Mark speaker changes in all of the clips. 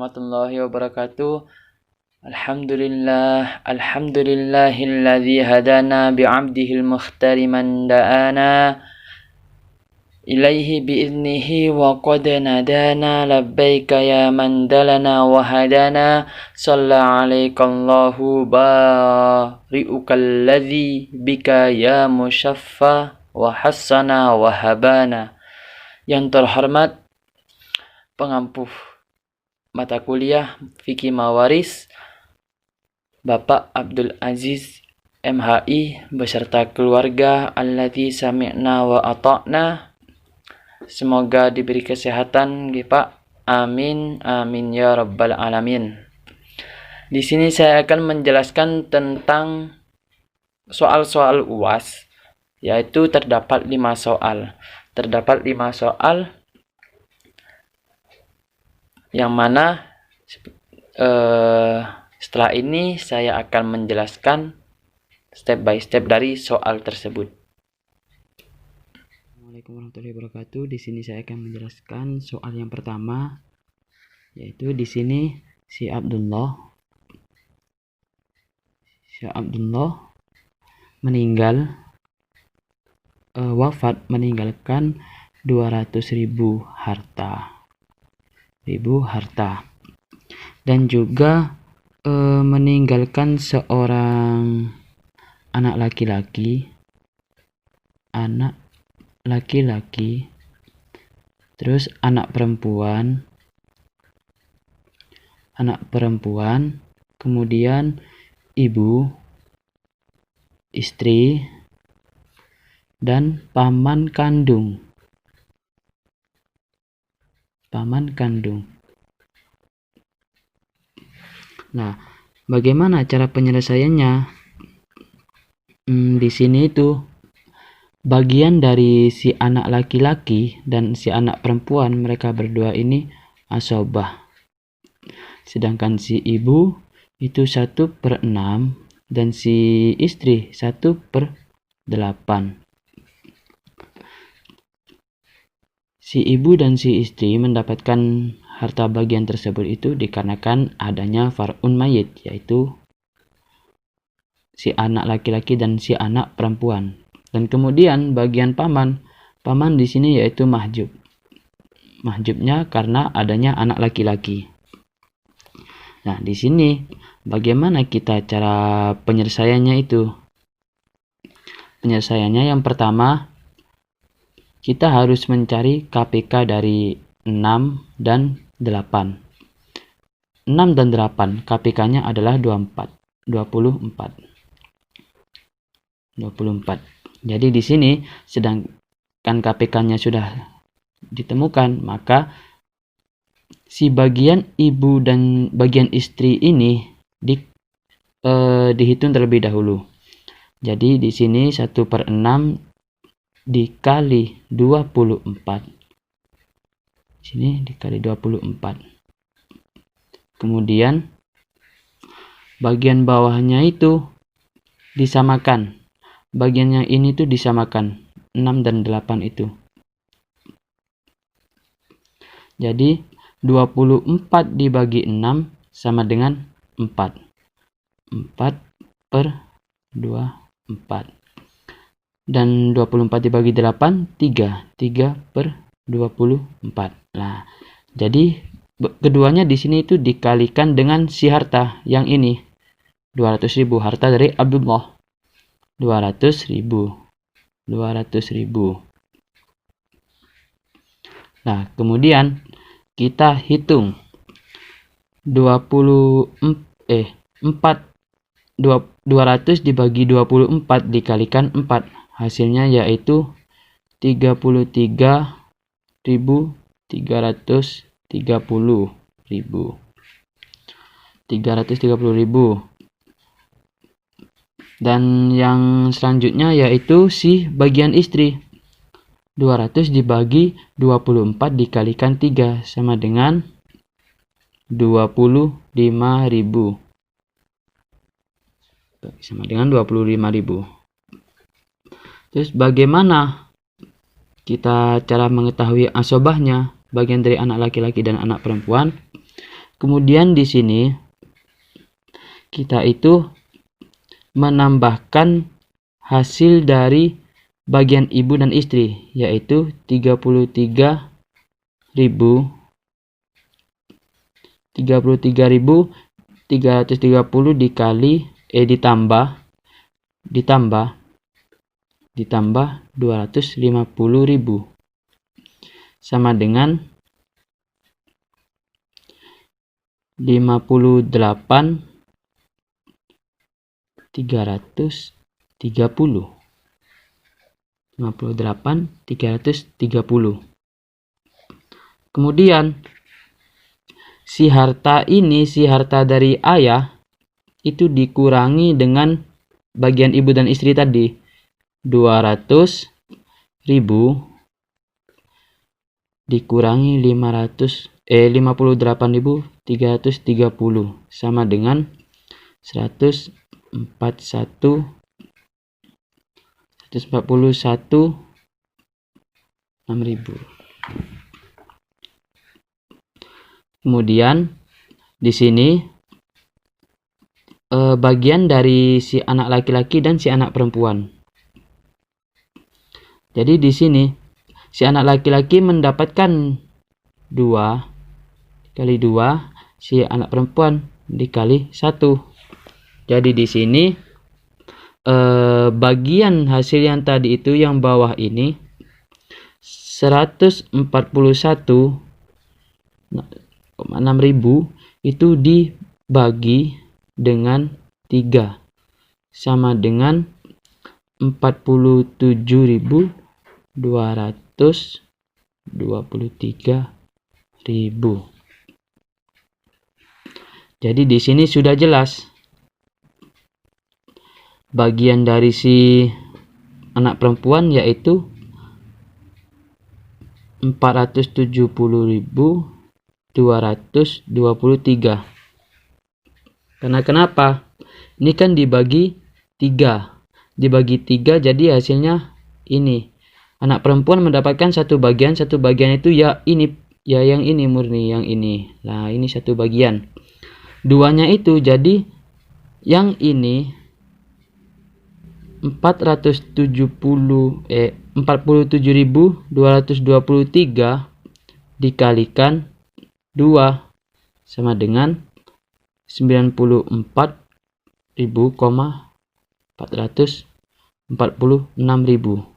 Speaker 1: warahmatullahi wabarakatuh. Alhamdulillahilladzi hadana bi'abdihil mukhtari man da'ana ilaihi bi'idnihi wa qad nadana labbaika ya man dalana wa hadana shalla alaikallahu bari'ukal ladzi bika ya musyaffa wa hassana wa habana. Yang terhormat pengampu mata kuliah Fikih Mawaris Bapak Abdul Aziz MHI beserta keluarga allati sami'na wa ata'na. Semoga diberi kesehatan, Pak. Amin amin ya rabbal alamin. Di sini saya akan menjelaskan tentang soal-soal UAS, yaitu terdapat 5 soal. Terdapat 5 soal yang mana setelah ini saya akan menjelaskan step by step dari soal tersebut. Assalamualaikum warahmatullahi wabarakatuh. Di sini saya akan menjelaskan soal yang pertama, yaitu di sini si Abdullah meninggal wafat meninggalkan 200.000 harta. Dan juga meninggalkan seorang anak laki-laki, terus anak perempuan, kemudian ibu, istri, dan paman kandung. Nah, bagaimana cara penyelesaiannya? Di sini itu bagian dari si anak laki-laki dan si anak perempuan, mereka berdua ini asobah. Sedangkan si ibu itu 1/6 dan si istri 1/8. Si ibu dan si istri mendapatkan harta bagian tersebut itu dikarenakan adanya far'un mayit, yaitu si anak laki-laki dan si anak perempuan. Dan kemudian bagian paman di sini yaitu mahjub. Mahjubnya karena adanya anak laki-laki. Nah, di sini bagaimana kita cara penyelesaiannya itu? Penyelesaiannya yang pertama, kita harus mencari KPK dari 6 dan 8. 6 dan 8 KPK-nya adalah 24. Jadi di sini sedangkan KPK-nya sudah ditemukan, maka si bagian ibu dan bagian istri ini dihitung terlebih dahulu. Jadi di sini 1/6 dikali 24. Sini dikali 24. Kemudian bagian bawahnya itu disamakan. Bagian yang ini tuh disamakan 6 dan 8 itu. Jadi 24 dibagi 6 sama dengan 4. 4/24. Dan 24 dibagi 8 3/24. Nah, jadi keduanya di sini itu dikalikan dengan si harta yang ini 200.000, harta dari Abdullah 200.000. Nah, kemudian kita hitung 200 dibagi 24 dikalikan 4. Hasilnya yaitu 330.000. Dan yang selanjutnya yaitu si bagian istri. 200 dibagi 24 dikalikan 3 sama dengan 25.000. Sama dengan 25.000. Terus bagaimana kita cara mengetahui asobahnya, bagian dari anak laki-laki dan anak perempuan? Kemudian di sini kita itu menambahkan hasil dari bagian ibu dan istri, yaitu 33.330 ditambah 250.000 sama dengan 58.330. Kemudian si harta dari ayah itu dikurangi dengan bagian ibu dan istri tadi, 200.000 dikurangi 58.330 sama dengan 141.600. Kemudian di sini bagian dari si anak laki-laki dan si anak perempuan. Jadi di sini si anak laki-laki mendapatkan 2 kali 2, si anak perempuan dikali 1. Jadi di sini bagian hasil yang tadi itu yang bawah ini 141.600 itu dibagi dengan 3 sama dengan 47.223.000. Jadi di sini sudah jelas bagian dari si anak perempuan yaitu 470.223. Karena kenapa? Ini kan dibagi 3. Dibagi 3 jadi hasilnya ini. Anak perempuan mendapatkan satu bagian itu ya ini, ya yang ini murni, yang ini. Nah, ini satu bagian. Duanya itu jadi yang ini 47.223 dikalikan 2 sama dengan 94.446.000.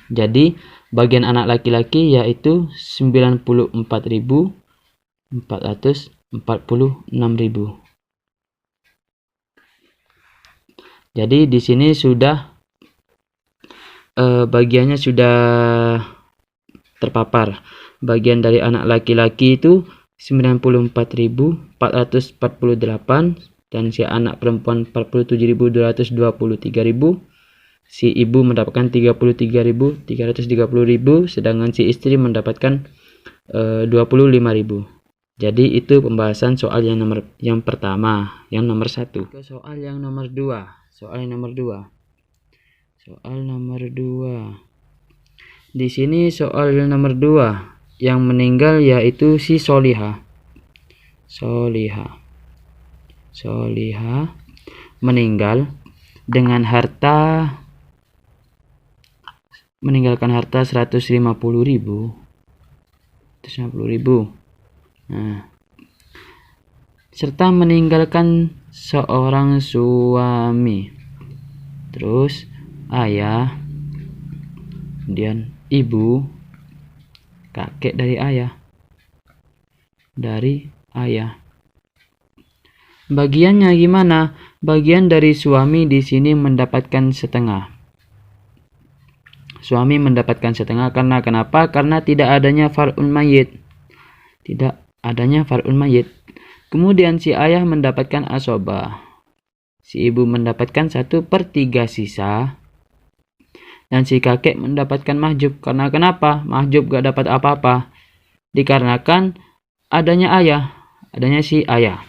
Speaker 1: Jadi bagian anak laki-laki yaitu 94.446.000. Jadi di sini sudah bagiannya sudah terpapar. Bagian dari anak laki-laki itu 94.448 dan si anak perempuan 47.223.000. Si ibu mendapatkan 33.330.000, sedangkan si istri mendapatkan 25.000. Jadi itu pembahasan soal yang pertama, yang nomor 1. Ke soal yang nomor 2. Soal nomor 2. Di sini soal nomor 2, yang meninggal yaitu si Solihah. Solihah meninggal dengan meninggalkan harta 150.000. Nah, serta meninggalkan seorang suami, terus ayah, kemudian ibu, kakek dari ayah. Bagiannya gimana? Bagian dari suami di sini mendapatkan setengah. Suami mendapatkan setengah karena kenapa? Karena tidak adanya far'un mayyit. Kemudian si ayah mendapatkan asobah. Si ibu mendapatkan 1/3 sisa. Dan si kakek mendapatkan mahjub. Karena kenapa? Mahjub gak dapat apa-apa. Dikarenakan adanya si ayah.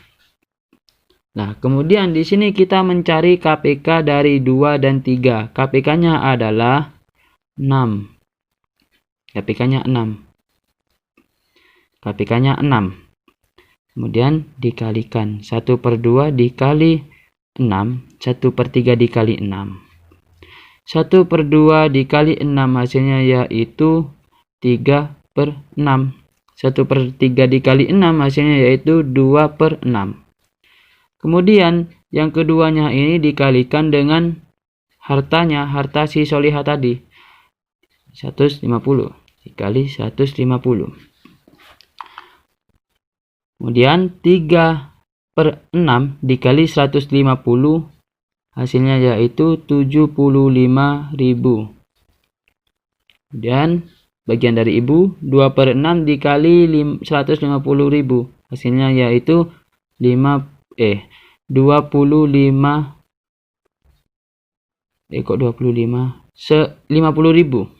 Speaker 1: Nah, kemudian di sini kita mencari KPK dari 2 dan 3. KPK-nya adalah 6. KPK-nya 6. Kemudian dikalikan 1/2 dikali 6, 1/3 dikali 6. 1/2 dikali 6 hasilnya yaitu 3/6. 1/3 dikali 6 hasilnya yaitu 2/6. Kemudian yang keduanya ini dikalikan dengan hartanya, harta si solihah tadi. 150 dikali 150. Kemudian 3/6 dikali 150 hasilnya yaitu 75.000. Kemudian bagian dari ibu 2/6 dikali 150.000 hasilnya yaitu 50.000. Kok 25? 50.000.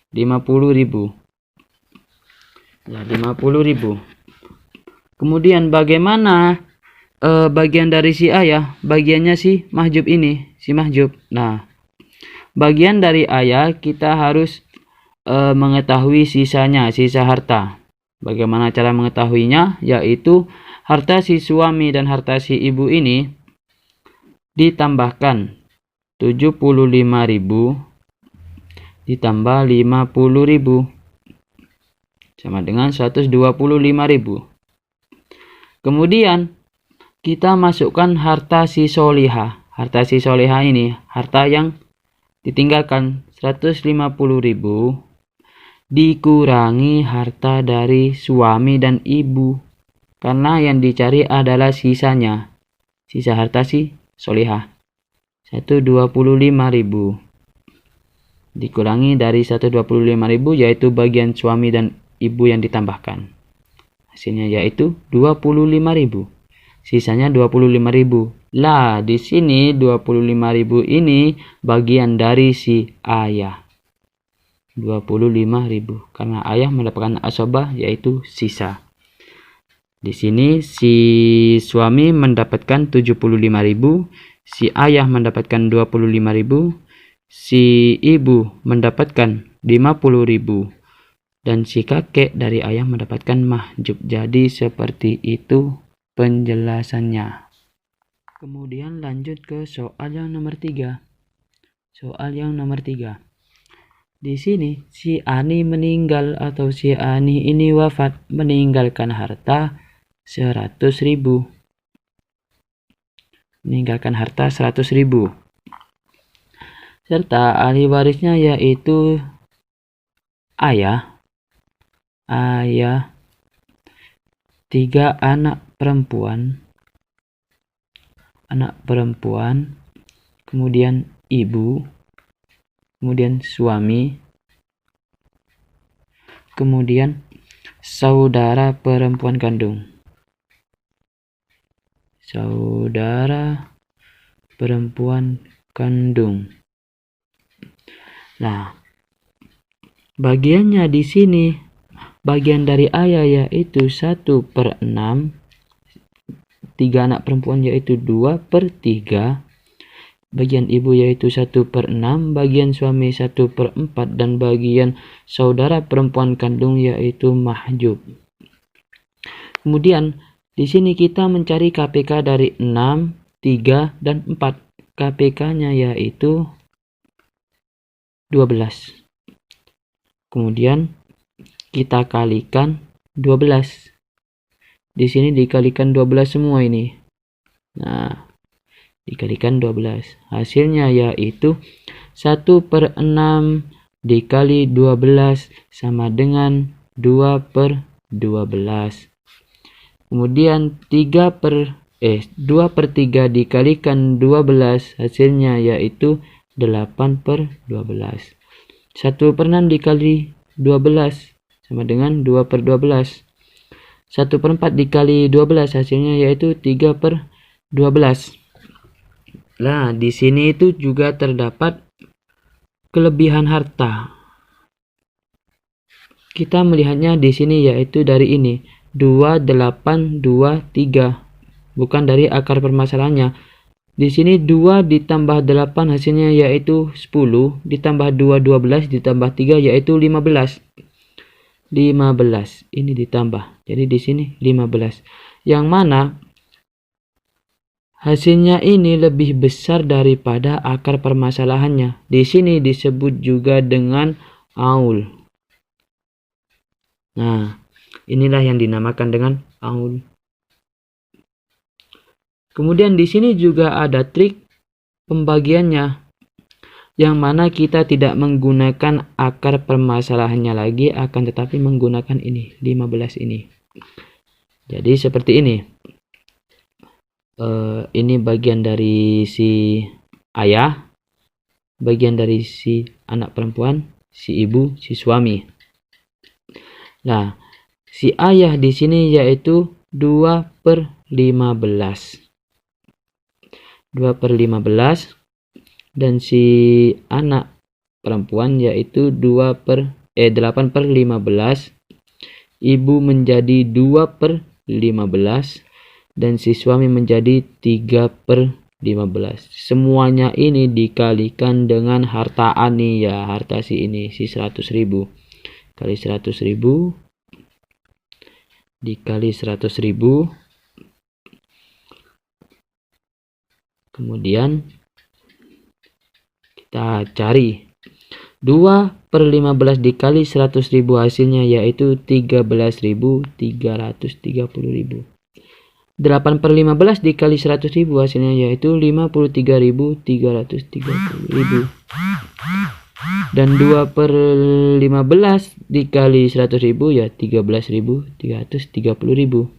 Speaker 1: 50.000. Ya, 50.000. Kemudian bagaimana bagian dari si A ya? Bagiannya si mahjub ini, si mahjub. Nah, bagian dari A ya, kita harus mengetahui sisanya, sisa harta. Bagaimana cara mengetahuinya? Yaitu harta si suami dan harta si ibu ini ditambahkan 75.000 ditambah 50.000 sama dengan 125.000. Kemudian kita masukkan harta si solihah. Harta si solihah ini, harta yang ditinggalkan 150.000 dikurangi harta dari suami dan ibu. Karena yang dicari adalah sisanya. Sisa harta si solihah 125.000 dikurangi dari 125.000 yaitu bagian suami dan ibu yang ditambahkan. Hasilnya yaitu 25.000. Sisanya 25.000. Lah, di sini 25.000 ini bagian dari si ayah. 25.000 karena ayah mendapatkan asobah yaitu sisa. Di sini si suami mendapatkan 75.000, si ayah mendapatkan 25.000, si ibu mendapatkan 50.000 dan si kakek dari ayah mendapatkan mahjub. Jadi seperti itu penjelasannya. Kemudian lanjut ke soal yang nomor 3. Soal yang nomor 3. Di sini si Ani meninggal atau si Ani ini wafat meninggalkan harta 100.000. Meninggalkan harta 100.000. Serta ahli warisnya yaitu ayah, 3 anak perempuan, kemudian ibu, kemudian suami, kemudian saudara perempuan kandung. Saudara perempuan kandung. Nah, bagiannya di sini, bagian dari ayah yaitu 1/6, 3 anak perempuan yaitu 2/3, bagian ibu yaitu 1/6, bagian suami 1/4, dan bagian saudara perempuan kandung yaitu mahjub. Kemudian di sini kita mencari KPK dari 6, 3, dan 4. KPK-nya yaitu 12. Kemudian kita kalikan 12. Di sini dikalikan 12 semua ini. Nah, dikalikan 12. Hasilnya yaitu 1/6 dikali 12 sama dengan 2/12. Kemudian 2/3 dikalikan 12 hasilnya yaitu 8/12. 1/6 dikali 12 sama dengan 2/12. 1/4 dikali 12 hasilnya yaitu 3/12. Nah, di sini itu juga terdapat kelebihan harta. Kita melihatnya di sini yaitu dari ini 2823, bukan dari akar permasalahannya. Di sini 2 ditambah 8 hasilnya yaitu 10, ditambah 2 12, ditambah 3 yaitu 15. 15 ini ditambah. Jadi di sini 15. yang mana hasilnya ini lebih besar daripada akar permasalahannya. Di sini disebut juga dengan aul. Nah, inilah yang dinamakan dengan aul. Kemudian di sini juga ada trik pembagiannya, yang mana kita tidak menggunakan akar permasalahannya lagi, akan tetapi menggunakan ini, 15 ini. Jadi seperti ini. Ini bagian dari si ayah, bagian dari si anak perempuan, si ibu, si suami. Nah, si ayah di sini yaitu 2/15. 2/15, dan si anak perempuan yaitu 8/15. Ibu menjadi 2/15, dan si suami menjadi 3/15. Semuanya ini dikalikan dengan harta ani, ya, harta si ini, si 100.000. Kali 100.000 dikali 100.000. Kemudian kita cari 2/15 dikali 100.000, hasilnya yaitu 13.330.000. 8/15 dikali 100.000, hasilnya yaitu 53.330.000. Dan 2/15 dikali 100.000 ya 13.330.000.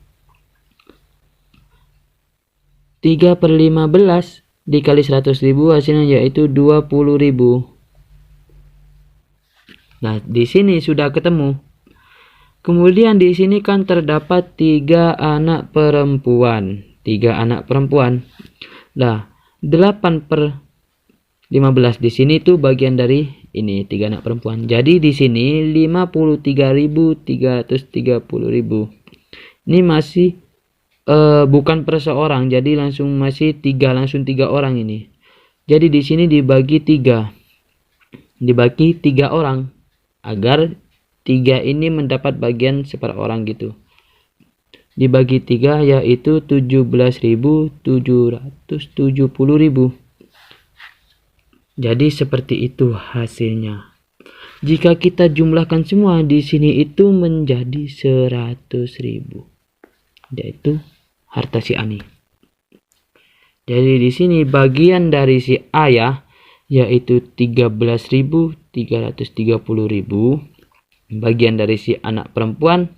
Speaker 1: 3/15 dikali 100.000, hasilnya yaitu 20.000. Nah, di sini sudah ketemu. Kemudian di sini kan terdapat 3 anak perempuan. 3 anak perempuan. Nah, 8/15 di sini tuh bagian dari ini, 3 anak perempuan. Jadi di sini 53.330.000. Ini masih bukan per seorang, jadi langsung masih 3 orang ini. Jadi di sini dibagi 3. Dibagi 3 orang agar 3 ini mendapat bagian seperorang gitu. Dibagi 3 yaitu 17.770.000. Jadi seperti itu hasilnya. Jika kita jumlahkan semua di sini itu menjadi 100.000. Yaitu harta si ani. Jadi di sini bagian dari si ayah yaitu 13.330.000. Bagian dari si anak perempuan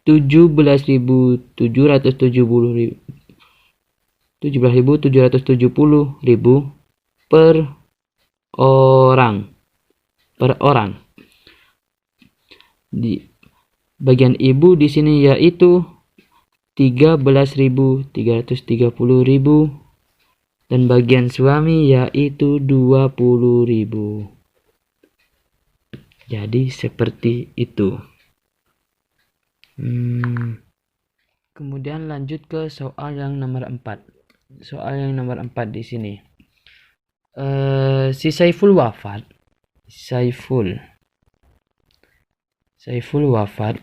Speaker 1: 17.770.000 per orang. Di bagian ibu di sini yaitu 13.330.000, dan bagian suami yaitu 20.000. Jadi seperti itu. Kemudian lanjut ke soal yang nomor 4. Soal yang nomor 4 di sini. Si Saiful wafat. Saiful wafat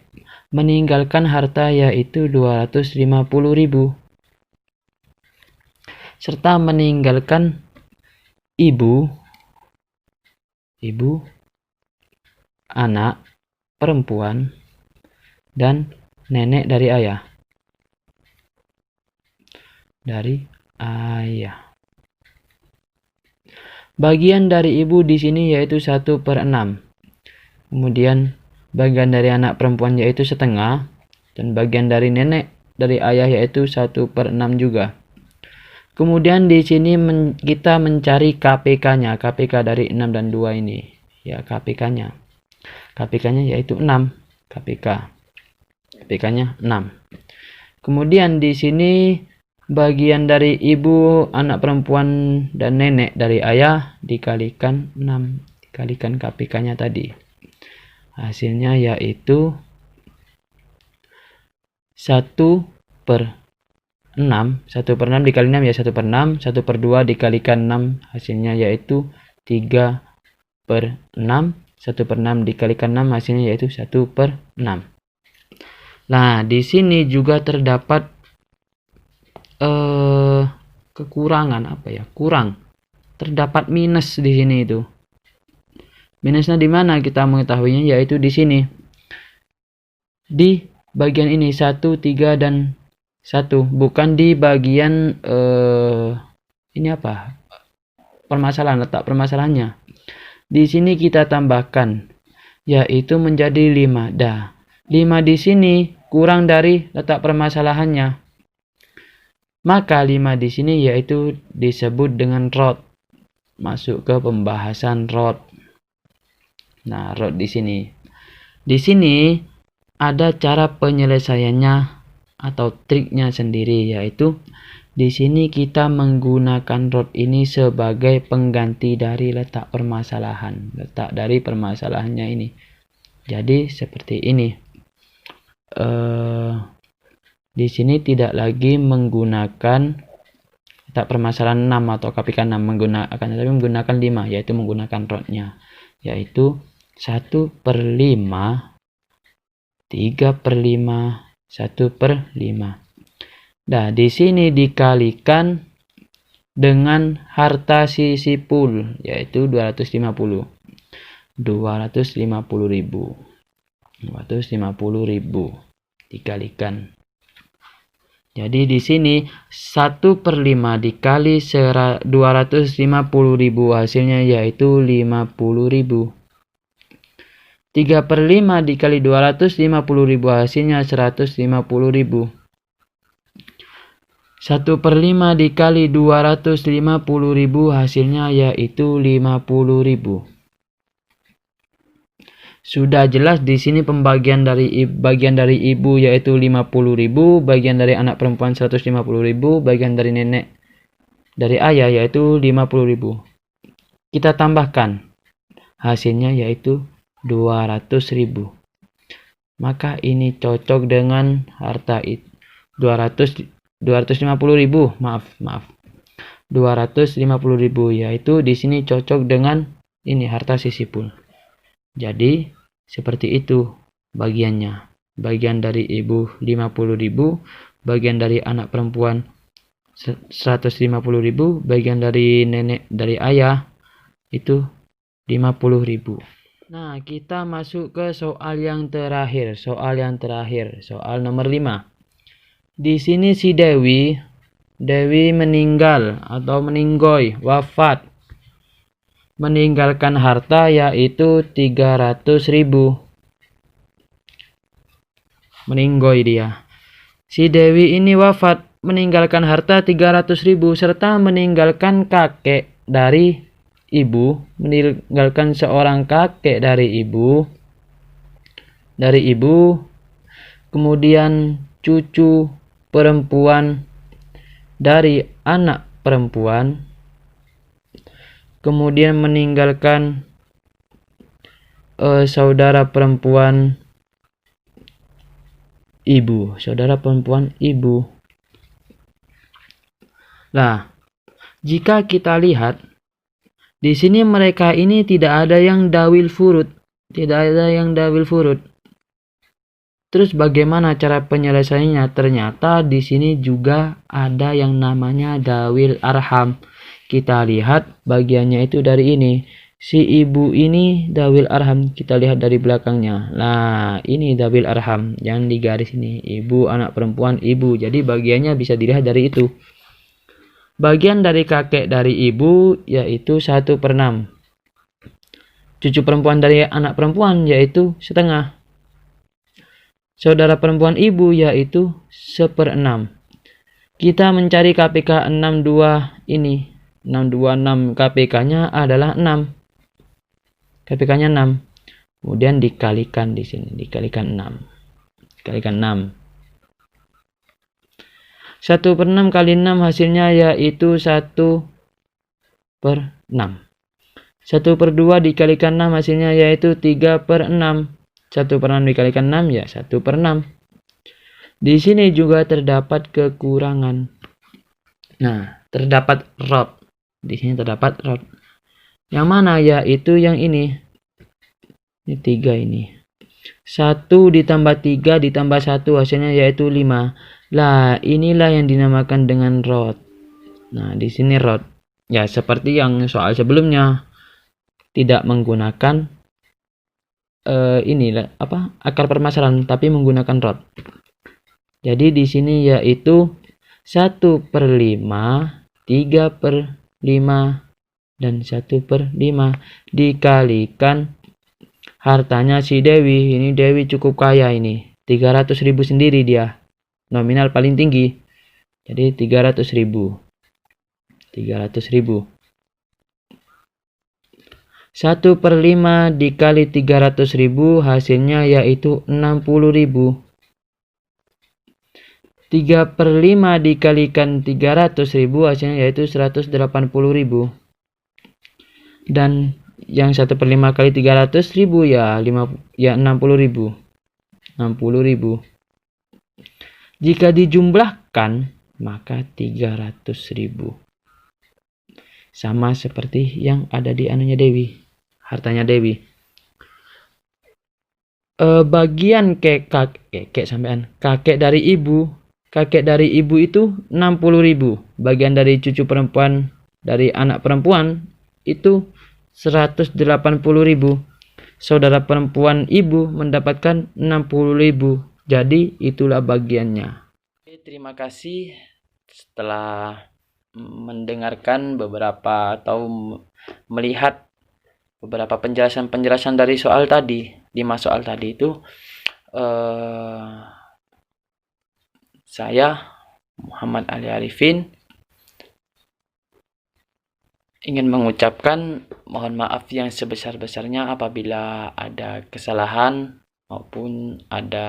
Speaker 1: meninggalkan harta yaitu 250.000, serta meninggalkan ibu, anak perempuan, dan nenek dari ayah. Bagian dari ibu di sini yaitu 1/6. Kemudian bagian dari anak perempuan yaitu setengah, dan bagian dari nenek dari ayah yaitu 1/6 juga. Kemudian di sini kita mencari KPK-nya, KPK dari 6 dan 2 ini. Ya, KPK-nya. KPK-nya yaitu 6. KPK-nya 6. Kemudian di sini bagian dari ibu, anak perempuan, dan nenek dari ayah dikalikan 6. Dikalikan KPK-nya tadi. Hasilnya yaitu 1/6. 1/6 dikali 6 ya 1/6. 1/2 dikalikan 6, hasilnya yaitu 3/6. 1/6 dikalikan 6, hasilnya yaitu 1/6. Nah, di sini juga terdapat kekurangan apa ya? Kurang. Terdapat minus di sini itu. Minusnya di mana kita mengetahuinya, yaitu di sini. Di bagian ini 1, 3 dan 1, bukan di bagian ini apa? Permasalahan, letak permasalahannya. Di sini kita tambahkan, yaitu menjadi 5. Dah. 5 di sini kurang dari letak permasalahannya. Maka 5 di sini yaitu disebut dengan rod. Masuk ke pembahasan rod. Nah, rod di sini. Di sini ada cara penyelesaiannya atau triknya sendiri, yaitu di sini kita menggunakan rod ini sebagai pengganti dari letak permasalahan, letak dari permasalahannya ini. Jadi seperti ini. Di sini tidak lagi menggunakan letak permasalahan 6 atau KPK 6 tapi menggunakan 5, yaitu menggunakan rodnya, yaitu 1/5, 3/5, 1/5. Nah, di sini dikalikan dengan harta sisi pool, yaitu 250. 250.000 dikalikan. Jadi di sini 1/5 dikali 250.000 hasilnya yaitu 50.000. 3/5 dikali 250.000 hasilnya 150.000. 1/5 dikali 250.000 hasilnya yaitu 50.000. Sudah jelas di sini pembagian dari bagian dari ibu yaitu 50.000, bagian dari anak perempuan 150.000, bagian dari nenek dari ayah yaitu 50.000. Kita tambahkan hasilnya yaitu 200.000. Maka ini cocok dengan harta 250.000, maaf. 250.000 yaitu di sini cocok dengan ini harta sisi pool. Jadi seperti itu bagiannya. Bagian dari ibu 50.000, bagian dari anak perempuan 150.000, bagian dari nenek dari ayah itu 50.000. Nah, kita masuk ke soal yang terakhir. Soal nomor 5. Di sini si Dewi meninggal atau meninggoy, wafat. Meninggalkan harta yaitu 300.000. Meninggoy dia. Si Dewi ini wafat meninggalkan harta 300.000 serta meninggalkan kakek dari ibu, meninggalkan seorang kakek dari ibu, kemudian cucu perempuan dari anak perempuan, kemudian meninggalkan saudara perempuan ibu. Nah, jika kita lihat di sini mereka ini tidak ada yang dawil furud, Terus bagaimana cara penyelesaiannya? Ternyata di sini juga ada yang namanya dawil arham. Kita lihat bagiannya itu dari ini. Si ibu ini dawil arham. Kita lihat dari belakangnya. Nah, ini dawil arham yang di garis ini. Ibu, anak perempuan, ibu. Jadi bagiannya bisa dilihat dari itu. Bagian dari kakek dari ibu yaitu 1/6. Cucu perempuan dari anak perempuan yaitu setengah. Saudara perempuan ibu yaitu 1/6. Kita mencari KPK 62 ini. 626 KPK-nya adalah 6. KPK-nya 6. Kemudian dikalikan di sini, dikalikan 6. Dikalikan 6. 1/6 kali 6 hasilnya yaitu 1/6. 1/2 dikalikan 6 hasilnya yaitu 3/6. 1/6 dikalikan 6 ya 1/6. Di sini juga terdapat kekurangan. Nah, terdapat rod. Di sini terdapat rod. Yang mana? Yaitu yang ini. Ini 3 ini. 1 ditambah 3 ditambah 1 hasilnya yaitu 5. Lah, inilah yang dinamakan dengan rod. Nah, di sini rod. Ya, seperti yang soal sebelumnya. Tidak menggunakan akar permasalahan, tapi menggunakan rod. Jadi di sini yaitu 1/5, 3/5, dan 1/5 dikalikan hartanya si Dewi. Ini Dewi cukup kaya ini. 300.000 sendiri dia. Nominal paling tinggi. Jadi 300.000. 1/5 dikali 300.000 hasilnya yaitu 60.000. 3/5 dikalikan 300.000 hasilnya yaitu 180.000. Dan yang 1/5 kali 300.000 ya 60.000. 60.000. Jika dijumlahkan maka 300.000. Sama seperti yang ada di anunya Dewi, hartanya Dewi. Bagian kakek dari ibu. Kakek dari ibu itu 60.000. Bagian dari cucu perempuan dari anak perempuan itu 180.000. Saudara perempuan ibu mendapatkan 60.000. Jadi itulah bagiannya. Terima kasih setelah mendengarkan beberapa atau melihat beberapa penjelasan dari soal tadi. 5 soal tadi itu saya Muhammad Ali Arifin ingin mengucapkan mohon maaf yang sebesar-besarnya apabila ada kesalahan maupun ada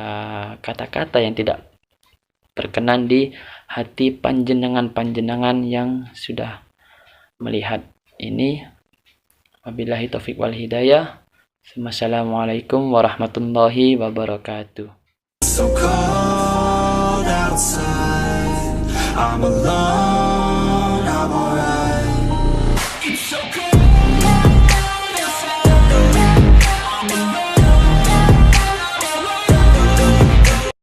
Speaker 1: kata-kata yang tidak berkenan di hati panjenengan yang sudah melihat ini. Wabillahi taufiq wal hidayah. Wassalamualaikum warahmatullahi wabarakatuh. So cold outside, I'm alone.